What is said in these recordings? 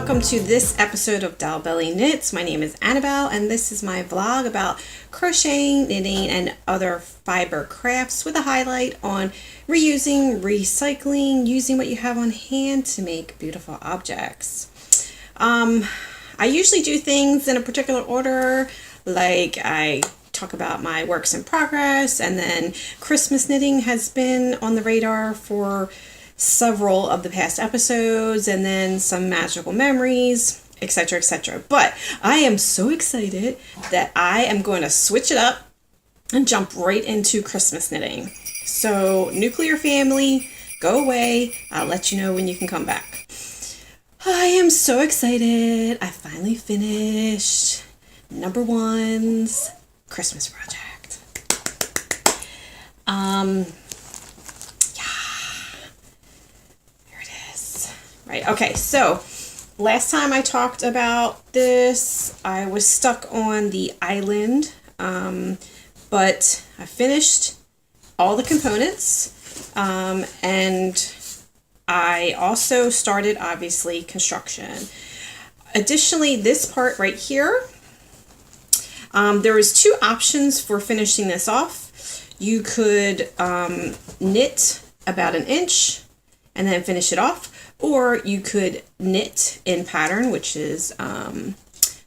welcome to this episode of Doll Belly Knits. My name is Annabelle, and this is my vlog about crocheting, knitting, and other fiber crafts with a highlight on reusing, recycling, using what you have on hand to make beautiful objects. I usually do things in a particular order, like I talk about my works in progress, and then Christmas knitting has been on the radar for several of the past episodes, and then some magical memories, etc., etc. But I am so excited that I am going to switch it up and jump right into Christmas knitting. So nuclear family, go away. I'll let you know when you can come back. I am so excited. I finally finished number one's Christmas project. Right, okay, so last time I talked about this, I was stuck on the island, but I finished all the components, and I also started, obviously, construction. Additionally, this part right here, there was two options for finishing this off. You could knit about an inch and then finish it off, or you could knit in pattern, which is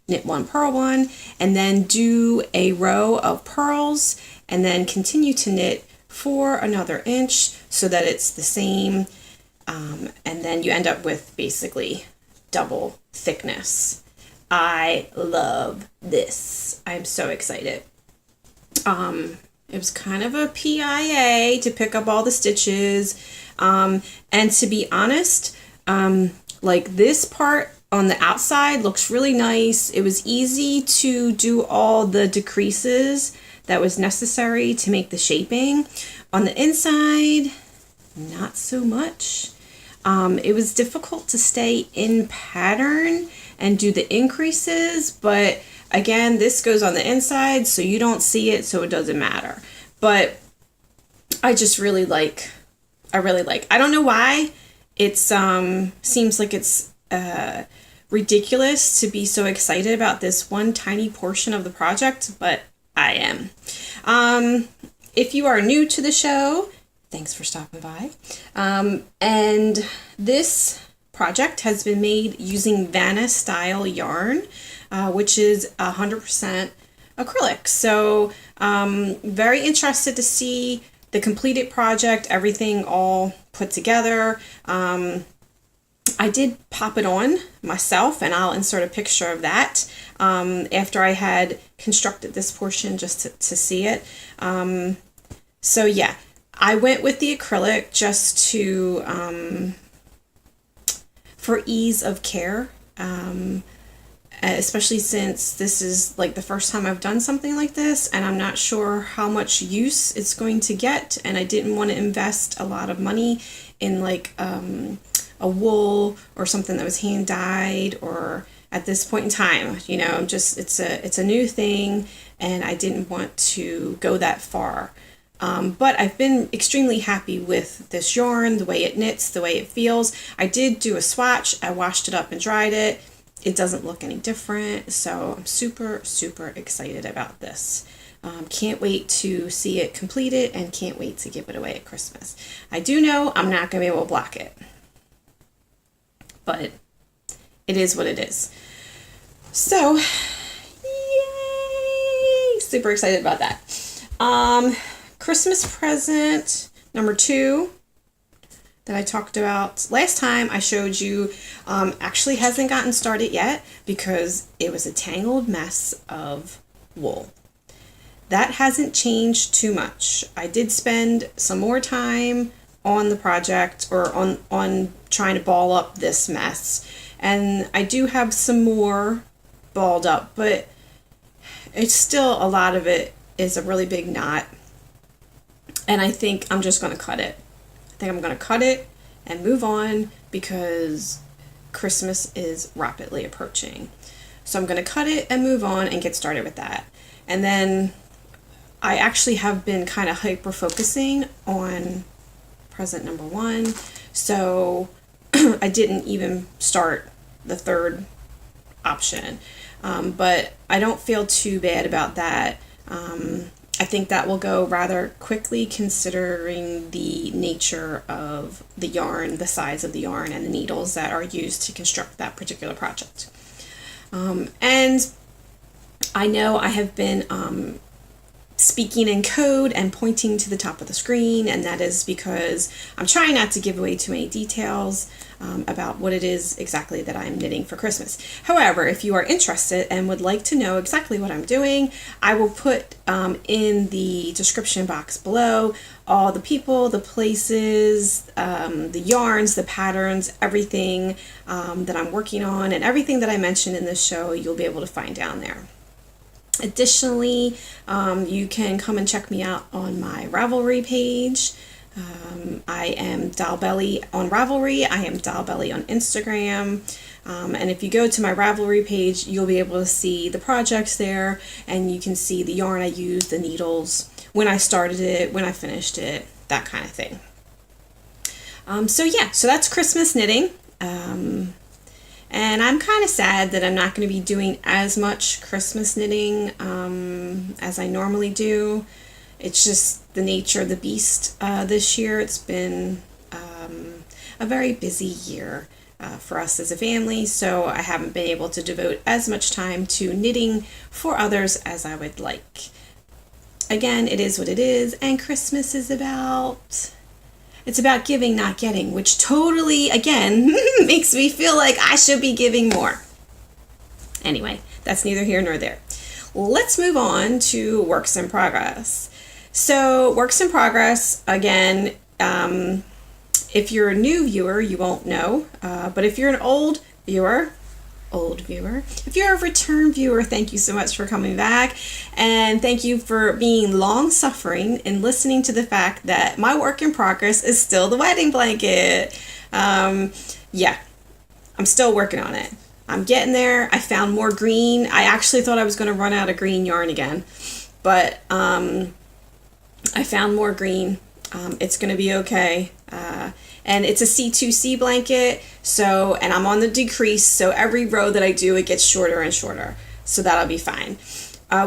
knit one, purl one, and then do a row of purls, and then continue to knit for another inch so that it's the same, and then you end up with basically double thickness. I love this. I'm so excited. It was kind of a PIA to pick up all the stitches, and to be honest, like this part on the outside looks really nice. It was easy to do all the decreases that was necessary to make the shaping. On the inside, not so much. It was difficult to stay in pattern and do the increases, but again, this goes on the inside, so you don't see it, so it doesn't matter. But I just really like, I don't know why. It seems like it's ridiculous to be so excited about this one tiny portion of the project, but I am. If you are new to the show, thanks for stopping by. And this project has been made using Vanna style yarn, which is 100% acrylic. So very interested to see the completed project, everything all put together. I did pop it on myself, and I'll insert a picture of that after I had constructed this portion just to see it. So yeah, I went with the acrylic just to for ease of care, especially since this is like the first time I've done something like this, and I'm not sure how much use it's going to get, and I didn't want to invest a lot of money in like a wool or something that was hand dyed, or at this point in time, you know, just it's a new thing, and I didn't want to go that far. But I've been extremely happy with this yarn, the way it knits, the way it feels. I did do a swatch. I washed it up and dried it. It doesn't look any different, so I'm super, super excited about this. Can't wait to see it completed, and can't wait to give it away at Christmas. I do know I'm not going to be able to block it, but it is what it is. So, yay! Super excited about that. Christmas present number 2 that I talked about last time I showed you actually hasn't gotten started yet because it was a tangled mess of wool. That hasn't changed too much. I did spend some more time on the project, or on trying to ball up this mess, and I do have some more balled up, but it's still, a lot of it is a really big knot, and I think I'm just going to cut it. I think I'm going to cut it and move on because Christmas is rapidly approaching. So I'm going to cut it and move on and get started with that. And then I actually have been kind of hyper focusing on present number 1. So I didn't even start the third option. But I don't feel too bad about that. I think that will go rather quickly considering the nature of the yarn, the size of the yarn, and the needles that are used to construct that particular project. And I know I have been speaking in code and pointing to the top of the screen, and that is because I'm trying not to give away too many details about what it is exactly that I'm knitting for Christmas. However, if you are interested and would like to know exactly what I'm doing, I will put in the description box below all the people, the places, the yarns, the patterns, everything that I'm working on, and everything that I mentioned in this show you'll be able to find down there. Additionally, you can come and check me out on my Ravelry page. I am Dollbelly on Ravelry. I am Dollbelly on Instagram. And if you go to my Ravelry page, you'll be able to see the projects there, and you can see the yarn I used, the needles, when I started it, when I finished it, that kind of thing. So that's Christmas knitting. And I'm kind of sad that I'm not going to be doing as much Christmas knitting as I normally do. It's just the nature of the beast this year. It's been a very busy year for us as a family, so I haven't been able to devote as much time to knitting for others as I would like. Again, it is what it is, and Christmas is it's about giving, not getting, which totally, again, makes me feel like I should be giving more. Anyway, that's neither here nor there. Let's move on to works in progress. So works in progress, again, if you're a new viewer, you won't know, but if you're an old viewer, if you're a return viewer, thank you so much for coming back, and thank you for being long-suffering and listening to the fact that my work in progress is still the wedding blanket. Yeah, I'm still working on it. I'm getting there. I found more green. I actually thought I was going to run out of green yarn again, but I found more green. It's going to be okay. And it's a C2C blanket, and I'm on the decrease, so every row that I do, it gets shorter and shorter, so that'll be fine.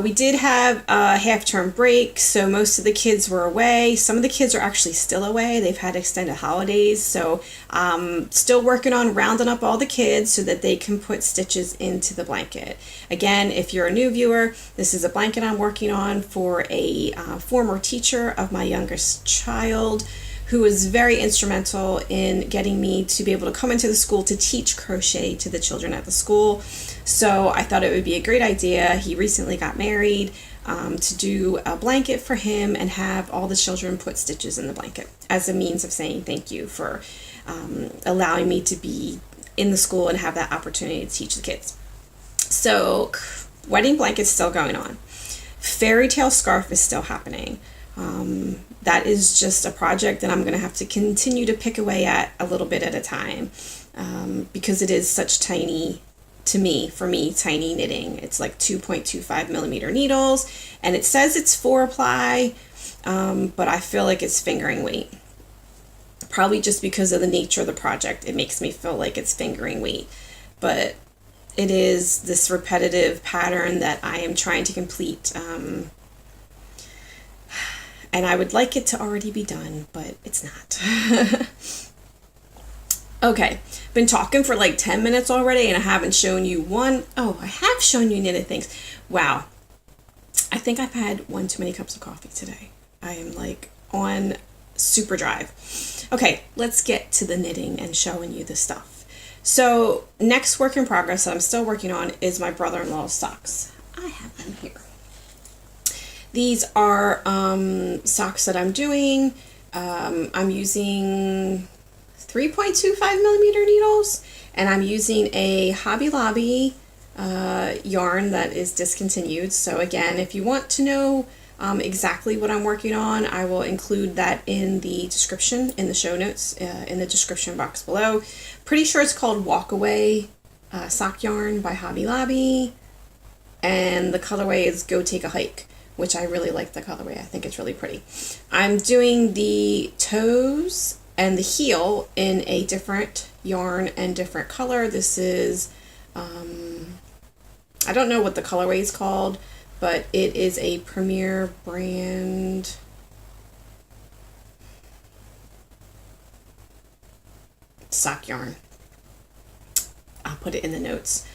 We did have a half-term break, so most of the kids were away. Some of the kids are actually still away. They've had extended holidays, so still working on rounding up all the kids so that they can put stitches into the blanket. Again, if you're a new viewer, this is a blanket I'm working on for a former teacher of my youngest child, who was very instrumental in getting me to be able to come into the school to teach crochet to the children at the school. So I thought it would be a great idea. He recently got married, to do a blanket for him and have all the children put stitches in the blanket as a means of saying thank you for allowing me to be in the school and have that opportunity to teach the kids. So wedding blanket's still going on. Fairy tale scarf is still happening. That is just a project that I'm going to have to continue to pick away at a little bit at a time, because it is such tiny, for me, tiny knitting. It's like 2.25 millimeter needles, and it says it's 4-ply, but I feel like it's fingering weight. Probably just because of the nature of the project, it makes me feel like it's fingering weight. But it is this repetitive pattern that I am trying to complete, and I would like it to already be done, but it's not. Okay, been talking for like 10 minutes already, and I haven't shown you I have shown you knitted things. Wow. I think I've had one too many cups of coffee today. I am like on super drive. Okay, let's get to the knitting and showing you the stuff. So next work in progress that I'm still working on is my brother-in-law's socks. I have them here. These are socks that I'm doing. I'm using 3.25 millimeter needles, and I'm using a Hobby Lobby yarn that is discontinued. So again, if you want to know exactly what I'm working on, I will include that in the description, in the show notes, in the description box below. Pretty sure it's called Walkaway sock yarn by Hobby Lobby, and the colorway is Go Take a Hike, which I really like the colorway. I think it's really pretty. I'm doing the toes and the heel in a different yarn and different color. This is, I don't know what the colorway is called, but it is a Premier brand. Sock yarn. I'll put it in the notes.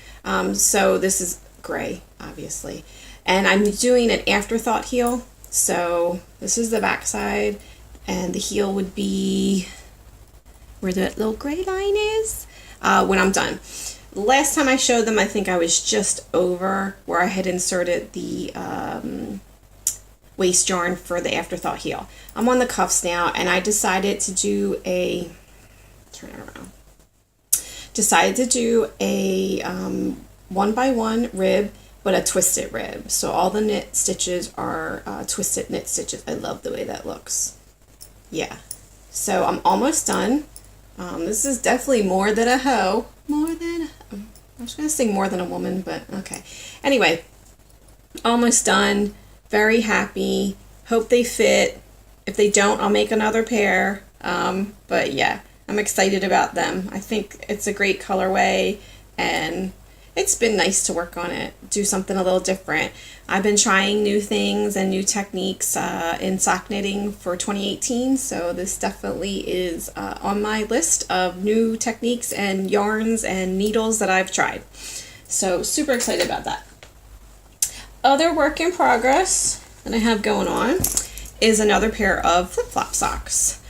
So this is gray, obviously. And I'm doing an afterthought heel. So this is the back side, and the heel would be where that little gray line is when I'm done. The last time I showed them, I think I was just over where I had inserted the waist yarn for the afterthought heel. I'm on the cuffs now, and I decided to do a, turn it around, decided to do a 1x1 rib, but a twisted rib. So all the knit stitches are twisted knit stitches. I love the way that looks. Yeah. So I'm almost done. This is definitely more than a hoe. I was going to say more than a woman, but okay. Anyway, almost done. Very happy. Hope they fit. If they don't, I'll make another pair. But yeah, I'm excited about them. I think it's a great colorway, and it's been nice to work on it, do something a little different. I've been trying new things and new techniques in sock knitting for 2018, so this definitely is on my list of new techniques and yarns and needles that I've tried. So super excited about that. Other work in progress that I have going on is another pair of flip-flop socks.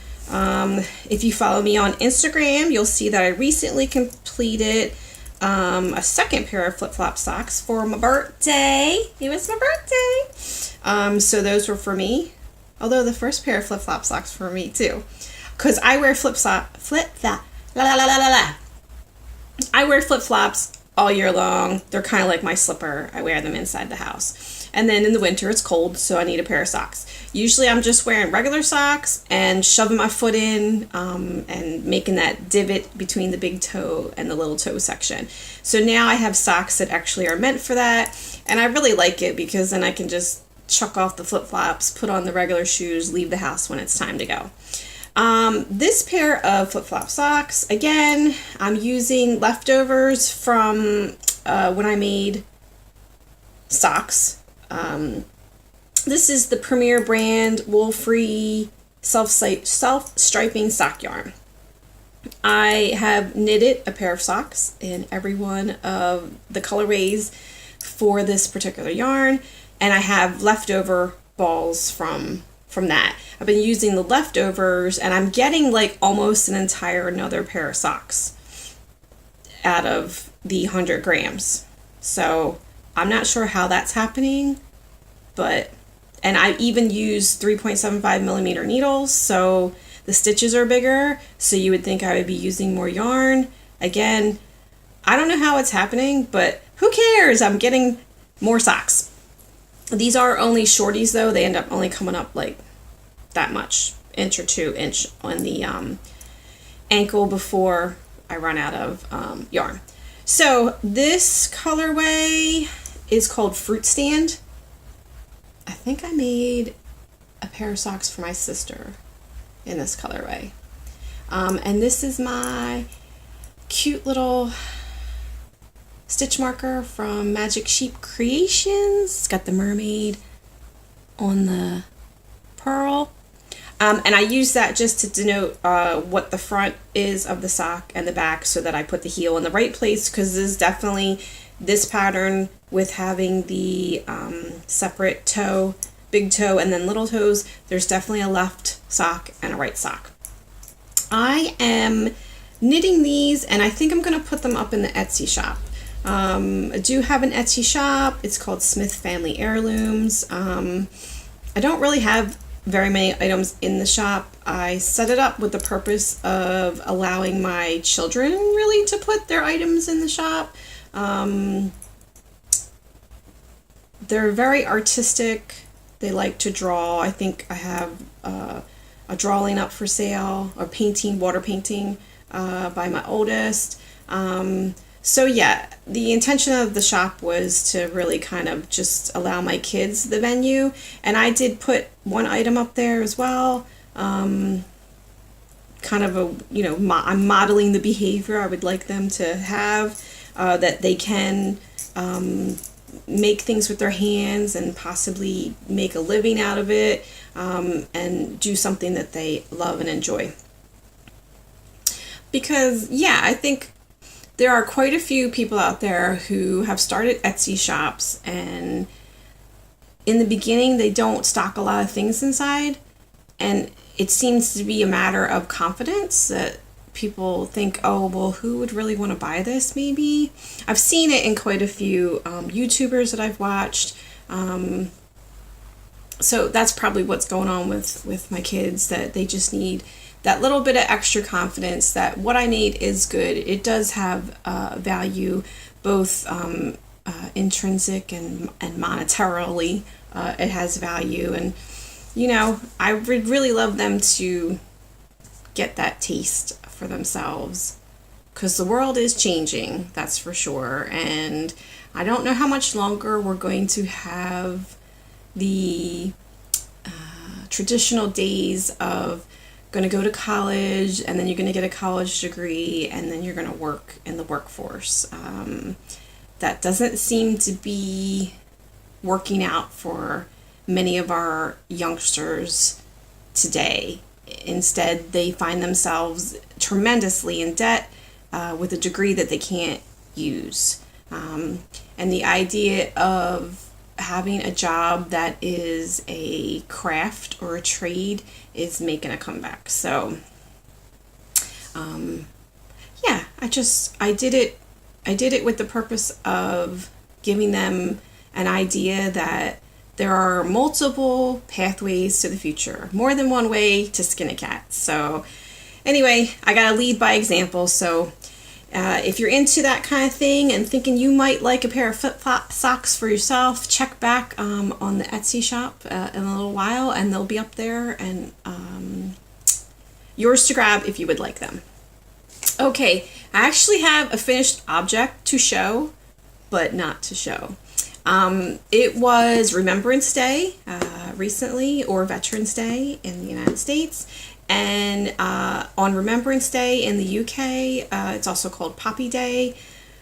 If you follow me on Instagram, you'll see that I recently completed a second pair of flip-flop socks for my birthday. It was my birthday. So those were for me. Although the first pair of flip-flop socks for me too. Because I wear I wear flip-flops all year long. They're kind of like my slipper. I wear them inside the house. And then in the winter it's cold, so I need a pair of socks. Usually I'm just wearing regular socks and shoving my foot in and making that divot between the big toe and the little toe section. So now I have socks that actually are meant for that, and I really like it because then I can just chuck off the flip-flops, put on the regular shoes, leave the house when it's time to go. This pair of flip-flop socks, again, I'm using leftovers from when I made socks. This is the Premier brand wool-free self-striping sock yarn. I have knitted a pair of socks in every one of the colorways for this particular yarn, and I have leftover balls from that. I've been using the leftovers, and I'm getting like almost an entire another pair of socks out of the 100 grams. So I'm not sure how that's happening, and I even use 3.75 millimeter needles, so the stitches are bigger, so you would think I would be using more yarn. Again, I don't know how it's happening, but who cares? I'm getting more socks. These are only shorties though. They end up only coming up like that much, inch or 2 inch on the ankle before I run out of yarn. So this colorway is called Fruit Stand. I think I made a pair of socks for my sister in this colorway. And this is my cute little stitch marker from Magic Sheep Creations. It's got the mermaid on the pearl. And I use that just to denote what the front is of the sock and the back, so that I put the heel in the right place, because this is definitely this pattern with having the separate toe, big toe, and then little toes. There's definitely a left sock and a right sock. I am knitting these, and I think I'm going to put them up in the Etsy shop. I do have an Etsy shop. It's called Smith Family Heirlooms. I don't really have very many items in the shop. I set it up with the purpose of allowing my children really to put their items in the shop. They're very artistic. They like to draw. I think I have a drawing up for sale, or painting, water painting by my oldest. So yeah, the intention of the shop was to really kind of just allow my kids the venue, and I did put one item up there as well. kind of a, I'm modeling the behavior I would like them to have, that they can make things with their hands and possibly make a living out of it, and do something that they love and enjoy. Because, yeah, I think there are quite a few people out there who have started Etsy shops, and in the beginning they don't stock a lot of things inside, and it seems to be a matter of confidence that people think, oh, well, who would really want to buy this? Maybe I've seen it in quite a few YouTubers that I've watched. So that's probably what's going on with my kids, that they just need that little bit of extra confidence that what I made is good. It does have value, both intrinsic and monetarily. It has value, and I would really love them to get that taste for themselves, because the world is changing, that's for sure, and I don't know how much longer we're going to have the traditional days of going to go to college, and then you're going to get a college degree, and then you're going to work in the workforce. That doesn't seem to be working out for many of our youngsters today. Instead, they find themselves tremendously in debt with a degree that they can't use. And the idea of having a job that is a craft or a trade is making a comeback. So, yeah, I did it with the purpose of giving them an idea that there are multiple pathways to the future, more than one way to skin a cat. So anyway, I got to lead by example. So if you're into that kind of thing and thinking you might like a pair of flip-flop socks for yourself, check back on the Etsy shop in a little while, and they'll be up there, and yours to grab if you would like them. Okay, I actually have a finished object to show, but not to show. It was Remembrance Day recently, or Veterans Day in the United States. And on Remembrance Day in the UK, it's also called Poppy Day.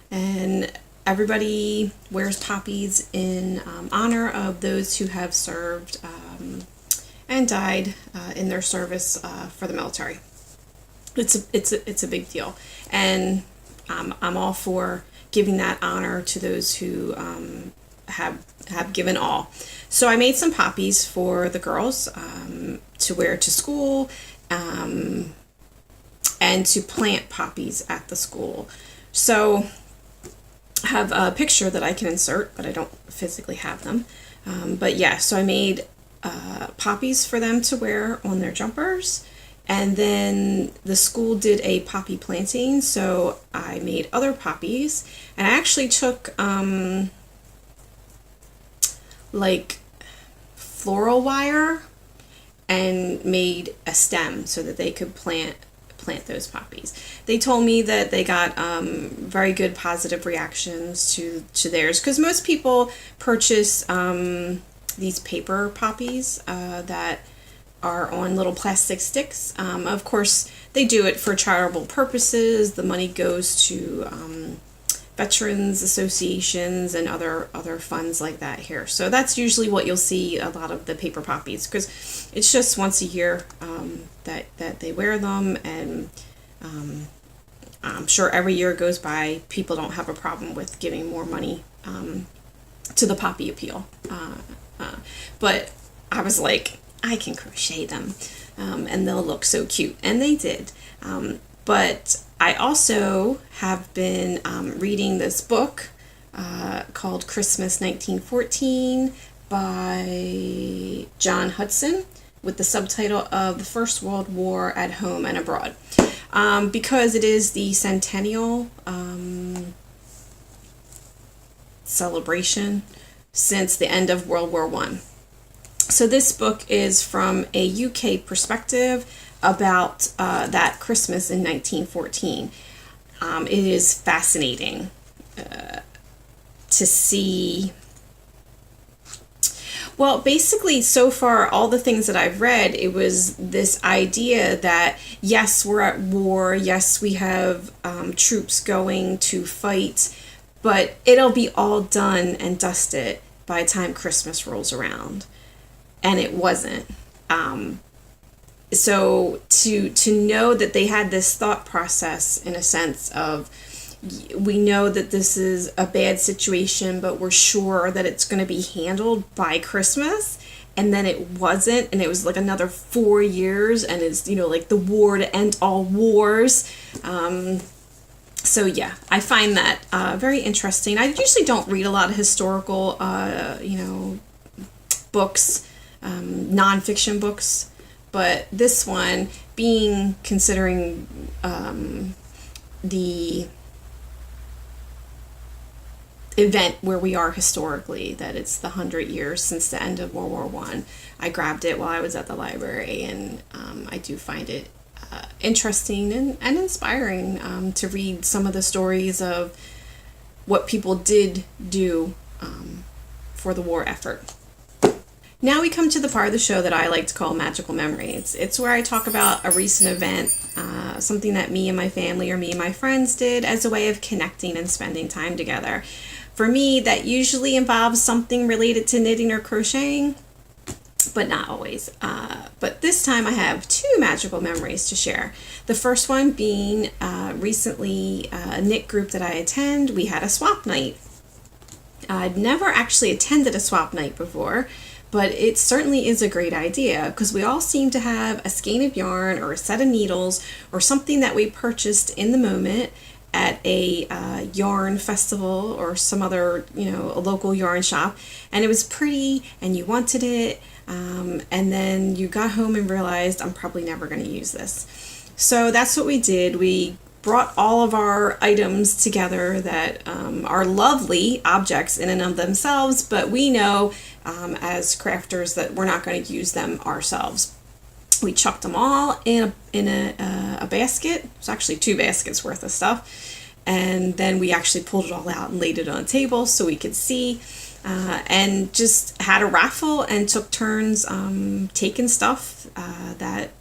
And everybody wears poppies in honor of those who have served and died in their service for the military. It's a big deal. And I'm all for giving that honor to those who have given all. So I made some poppies for the girls to wear to school, and to plant poppies at the school. So I have a picture that I can insert, but I don't physically have them. But yeah, so I made poppies for them to wear on their jumpers. And then the school did a poppy planting, so I made other poppies. And I actually took like floral wire and made a stem so that they could plant those poppies. They told me that they got very good positive reactions to theirs, because most people purchase these paper poppies that are on little plastic sticks. Of course, they do it for charitable purposes. The money goes to veterans associations and other funds like that here. So that's usually what you'll see a lot of the paper poppies, because it's just once a year that they wear them, and I'm sure every year goes by, people don't have a problem with giving more money to the poppy appeal. But I was like, I can crochet them, and they'll look so cute, and they did. But I also have been reading this book called Christmas 1914 by John Hudson, with the subtitle of The First World War at Home and Abroad, because it is the centennial celebration since the end of World War I. So this book is from a UK perspective about that Christmas in 1914. It is fascinating to see. Well, basically, so far, all the things that I've read, it was this idea that yes, we're at war, yes, we have troops going to fight, but it'll be all done and dusted by the time Christmas rolls around. And it wasn't. So to know that they had this thought process in a sense of, we know that this is a bad situation, but we're sure that it's going to be handled by Christmas. And then it wasn't, and it was like another 4 years, and it's, like the war to end all wars. So yeah, I find that very interesting. I usually don't read a lot of historical, books, nonfiction books, but this one, considering the event where we are historically, that it's the 100 years since the end of World War One. I grabbed it while I was at the library, and I do find it interesting and inspiring to read some of the stories of what people did do for the war effort. Now we come to the part of the show that I like to call Magical Memory. It's where I talk about a recent event, something that me and my family or me and my friends did as a way of connecting and spending time together. For me, that usually involves something related to knitting or crocheting, but not always. But this time I have two magical memories to share. The first one being recently a knit group that I attend, we had a swap night. I'd never actually attended a swap night before, but it certainly is a great idea because we all seem to have a skein of yarn or a set of needles or something that we purchased in the moment at a yarn festival or some other, a local yarn shop, and it was pretty and you wanted it, and then you got home and realized, I'm probably never going to use this. So that's what we did. We brought all of our items together that are lovely objects in and of themselves, but we know as crafters that we're not going to use them ourselves. We chucked them all in a basket. It was actually 2 baskets worth of stuff, and then we actually pulled it all out and laid it on a table so we could see, and just had a raffle and took turns taking stuff that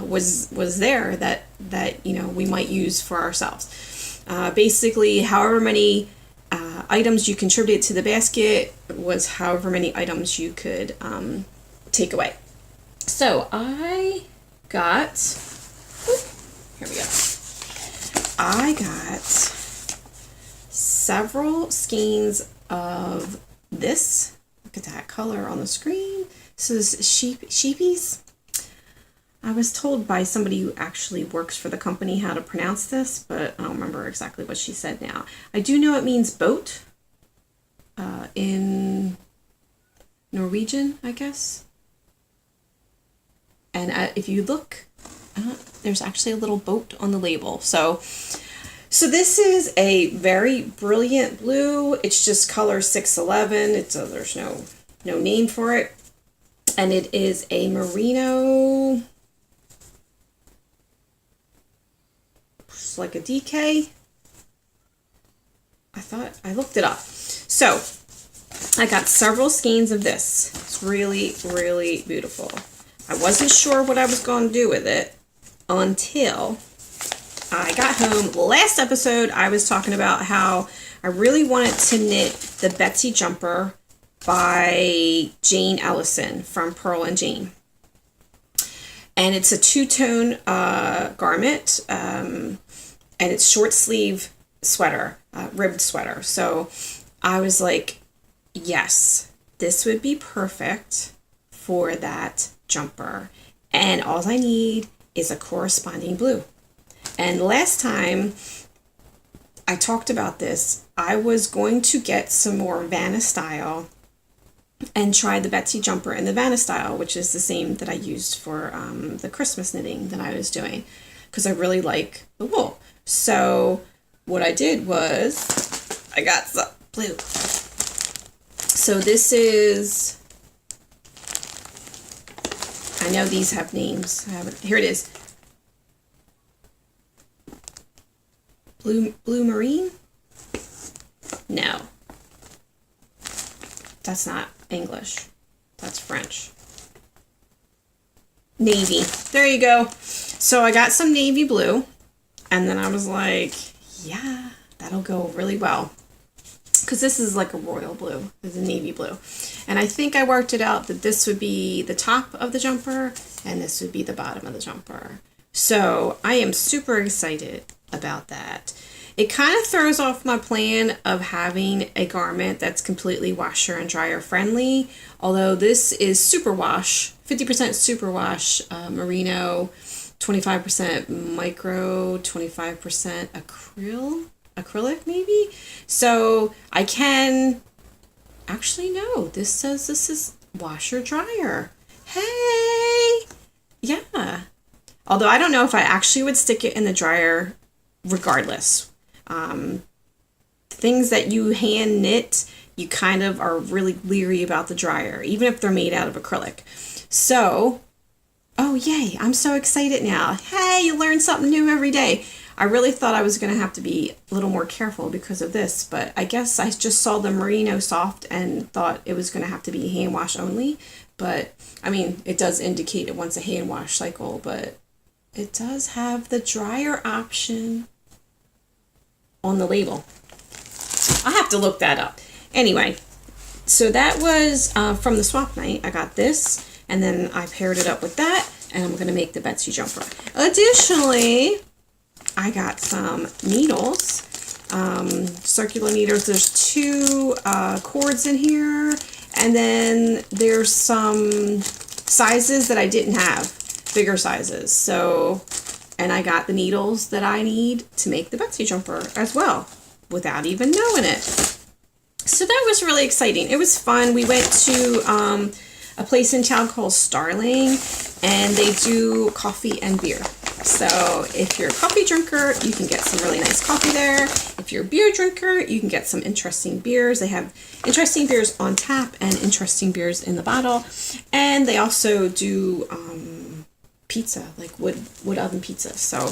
was there that we might use for ourselves. Basically, however many items you contributed to the basket was however many items you could take away. So I got, here we go. I got several skeins of this. Look at that color on the screen. This is sheepies. I was told by somebody who actually works for the company how to pronounce this, but I don't remember exactly what she said now. I do know it means boat in Norwegian, I guess. And if you look, there's actually a little boat on the label. So this is a very brilliant blue. It's just color 611. There's no name for it. And it is a merino, it's like a DK. I looked it up. So I got several skeins of this. It's really, really beautiful. I wasn't sure what I was going to do with it until I got home. Last episode, I was talking about how I really wanted to knit the Betsy jumper by Jane Ellison from Pearl and Jane. And it's a 2-tone garment, and it's short sleeve sweater, ribbed sweater. So I was like, yes, this would be perfect for that jumper, and all I need is a corresponding blue. And last time I talked about this, I was going to get some more Vanna style and try the Betsy jumper in the Vanna style, which is the same that I used for the Christmas knitting that I was doing, because I really like the wool. So what I did was I got some blue. So this is, I know these have names. Here it is. Blue marine? No. That's not English. That's French. Navy. There you go. So I got some navy blue, and then I was like, yeah, that'll go really well. Because this is like a royal blue. This is a navy blue. And I think I worked it out that this would be the top of the jumper, and this would be the bottom of the jumper. So I am super excited about that. It kind of throws off my plan of having a garment that's completely washer and dryer friendly, although this is superwash, 50% superwash merino, 25% micro, 25% acrylic maybe. So I can, actually no, this says this is washer dryer. Hey, yeah. Although I don't know if I actually would stick it in the dryer regardless. Things that you hand knit, you kind of are really leery about the dryer, even if they're made out of acrylic. So, oh yay, I'm so excited now. Hey, you learn something new every day. I really thought I was going to have to be a little more careful because of this, but I guess I just saw the merino soft and thought it was going to have to be hand wash only. But, I mean, it does indicate it wants a hand wash cycle, but it does have the dryer option on the label. I'll have to look that up. Anyway, so that was from the swap night. I got this, and then I paired it up with that, and I'm going to make the Betsy jumper. Additionally, I got some needles, circular needles. There's two cords in here, and then there's some sizes that I didn't have, bigger sizes. So, and I got the needles that I need to make the Betsy jumper as well, without even knowing it. So that was really exciting. It was fun. We went to a place in town called Starling, and they do coffee and beer. So if you're a coffee drinker, you can get some really nice coffee there. If you're a beer drinker, you can get some interesting beers. They have interesting beers on tap and interesting beers in the bottle. And they also do pizza, like wood oven pizza. So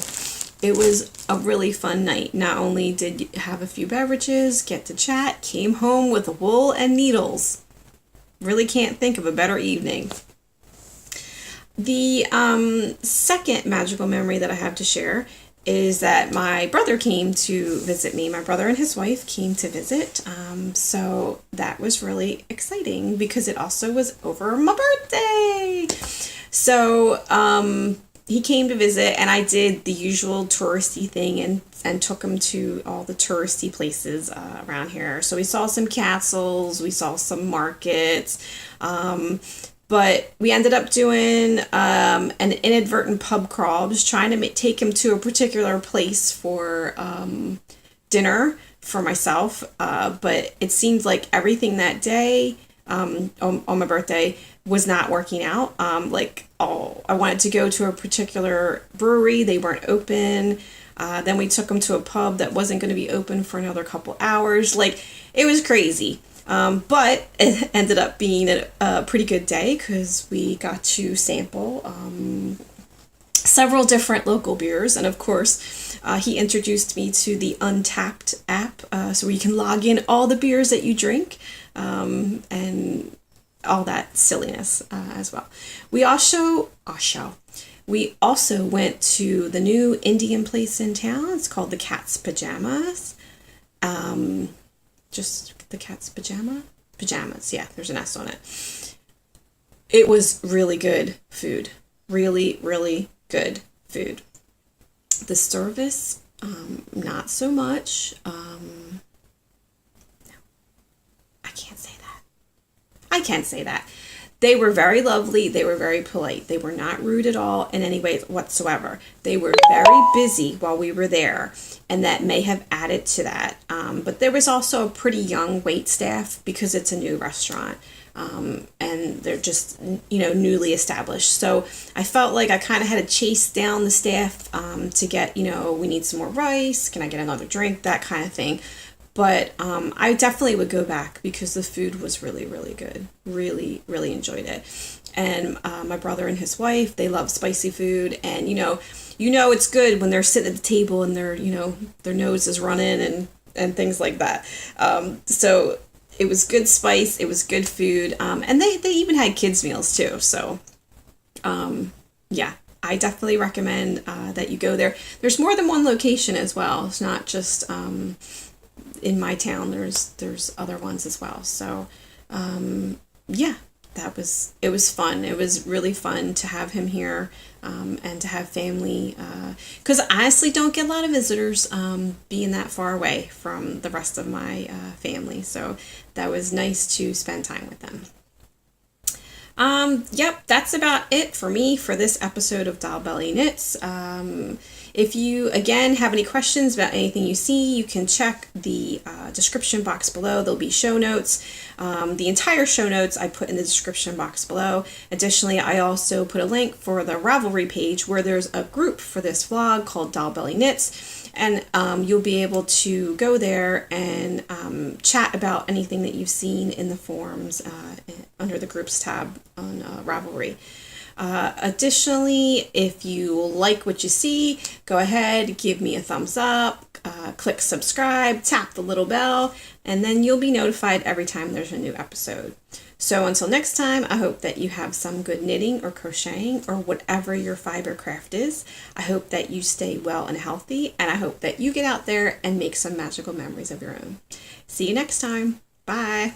it was a really fun night. Not only did you have a few beverages, get to chat, came home with wool and needles. Really can't think of a better evening. The second magical memory that I have to share is that my brother came to visit me. My brother and his wife came to visit. So that was really exciting because it also was over my birthday. So he came to visit, and I did the usual touristy thing and took him to all the touristy places around here. So we saw some castles, we saw some markets, but we ended up doing an inadvertent pub crawl. I was trying to take him to a particular place for dinner for myself, but it seemed like everything that day on my birthday was not working out. I wanted to go to a particular brewery. They weren't open. Then we took him to a pub that wasn't going to be open for another couple hours. Like, it was crazy. But it ended up being a pretty good day because we got to sample several different local beers. And of course, he introduced me to the Untapped app, so you can log in all the beers that you drink and all that silliness as well. We also went to the new Indian place in town. It's called the Cat's Pajamas. Just the Cat's Pajamas. Yeah, there's an S on it. It was really good food. Really, really good food. The service, not so much. No, I can't say that. They were very lovely. They were very polite. They were not rude at all in any way whatsoever. They were very busy while we were there, and that may have added to that. But there was also a pretty young wait staff because it's a new restaurant, and they're just, newly established. So I felt like I kind of had to chase down the staff to get, we need some more rice. Can I get another drink? That kind of thing. But I definitely would go back because the food was really, really good. Really, really enjoyed it. And my brother and his wife, they love spicy food. And, it's good when they're sitting at the table and their nose is running and things like that. So it was good spice, it was good food, and they even had kids meals too. So yeah, I definitely recommend that you go there. There's more than one location as well. It's not just in my town. There's other ones as well. So yeah, it was fun. It was really fun to have him here, and to have family, because I honestly don't get a lot of visitors, being that far away from the rest of my family. So that was nice to spend time with them. Yep, that's about it for me for this episode of Doll Belly Knits. If you, again, have any questions about anything you see, you can check the description box below. There'll be show notes. The entire show notes I put in the description box below. Additionally, I also put a link for the Ravelry page where there's a group for this vlog called Doll Belly Knits. And you'll be able to go there and chat about anything that you've seen in the forums under the groups tab on Ravelry. Additionally, if you like what you see, go ahead, give me a thumbs up, click subscribe, tap the little bell, and then you'll be notified every time there's a new episode. So until next time, I hope that you have some good knitting or crocheting or whatever your fiber craft is. I hope that you stay well and healthy, and I hope that you get out there and make some magical memories of your own. See you next time. Bye.